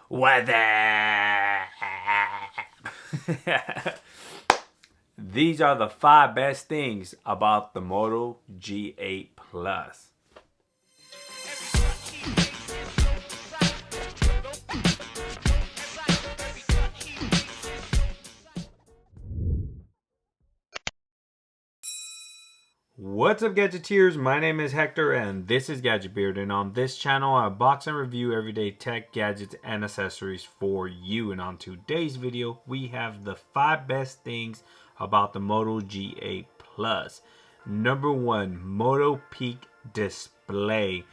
What the? These are the 5 best things about the Moto G8 Plus. What's up, Gadgeteers? My name is Hector and this is Gadget Beard, and on this channel I box and review everyday tech, gadgets, and accessories for you. And on today's video we have the 5 best things about the Moto G8 Plus. Number 1, Moto Peak Display.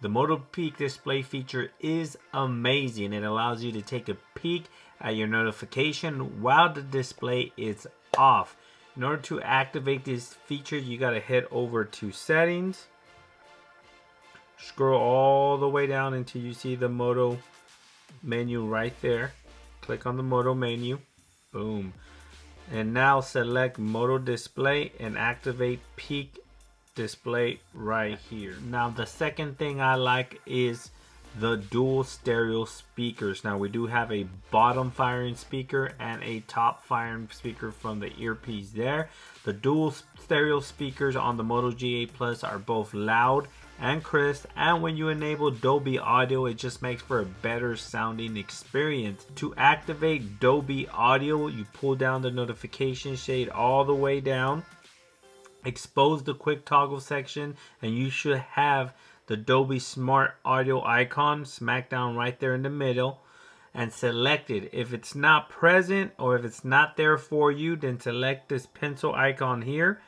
The Moto Peak Display feature is amazing. It allows you to take a peek at your notification while the display is off. In order to activate this feature, you gotta head over to settings, scroll all the way down until you see the Moto menu right there. Click on the Moto menu, boom. And now select Moto Display and activate Peak Display right here. Now the second thing I like is the dual stereo speakers. Now we do have a bottom firing speaker and a top firing speaker from the earpiece there. The dual stereo speakers on the Moto G8 Plus are both loud and crisp, and when you enable Dolby Audio, it just makes for a better sounding experience. To activate Dolby Audio, you pull down the notification shade all the way down, expose the quick toggle section, and you should have the Dolby Smart Audio icon smack down right there in the middle and select it. If it's not present or if it's not there for you, then select this pencil icon here.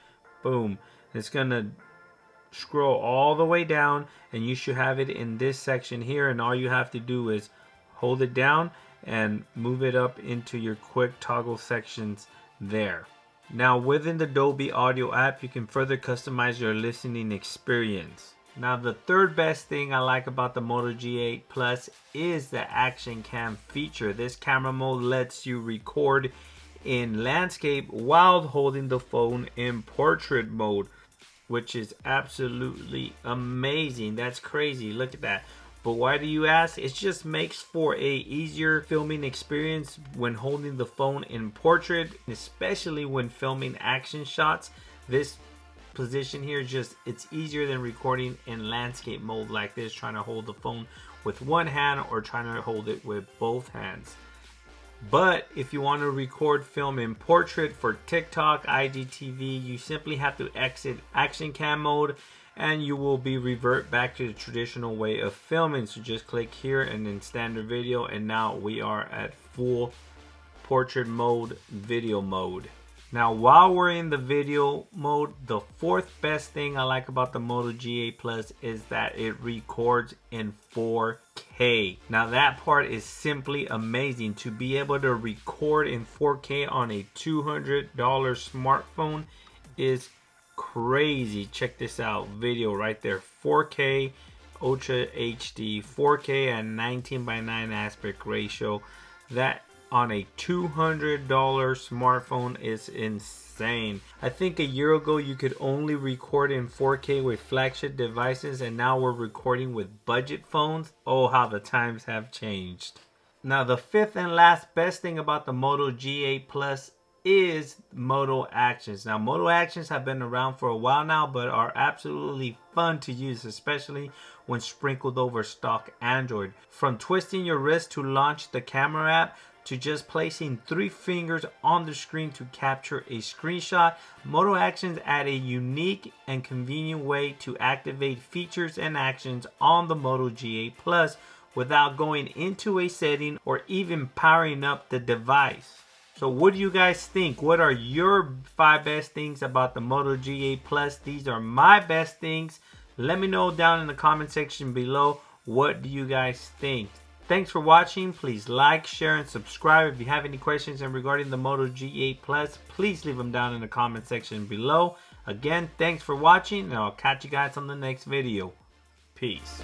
Boom. It's gonna scroll all the way down and you should have it in this section here, and all you have to do is hold it down and move it up into your quick toggle sections there. Now within the Dolby Audio app, you can further customize your listening experience. Now the third best thing I like about the Moto G8 Plus is the Action Cam feature. This camera mode lets you record in landscape while holding the phone in portrait mode, which is absolutely amazing. That's crazy, look at that. But why do you ask? It just makes for a easier filming experience when holding the phone in portrait, especially when filming action shots. This position here, it's easier than recording in landscape mode like this, trying to hold the phone with one hand or trying to hold it with both hands. But if you want to record film in portrait for TikTok, IGTV, you simply have to exit Action Cam mode and you will be revert back to the traditional way of filming. So just click here and then standard video, and now we are at full portrait mode, video mode. Now while we're in the video mode, the 4th best thing I like about the Moto G8 Plus is that it records in 4K. Now that part is simply amazing. To be able to record in 4K on a $200 smartphone is crazy. Check this out, video right there, 4K Ultra HD, 4K at 19:9 aspect ratio. That on a $200 smartphone is insane. I think a year ago you could only record in 4K with flagship devices, and now we're recording with budget phones. Oh, how the times have changed. Now the 5th and last best thing about the Moto G8 Plus is Modal Actions. Now Modal Actions have been around for a while now, but are absolutely fun to use, especially when sprinkled over stock Android. From twisting your wrist to launch the camera app, to just placing 3 fingers on the screen to capture a screenshot, Modal Actions add a unique and convenient way to activate features and actions on the Moto G8 Plus without going into a setting or even powering up the device. So what do you guys think? What are your 5 best things about the Moto G8 Plus? These are my best things. Let me know down in the comment section below, what do you guys think? Thanks for watching. Please like, share, and subscribe. If you have any questions regarding the Moto G8 Plus, please leave them down in the comment section below. Again, thanks for watching, and I'll catch you guys on the next video. Peace.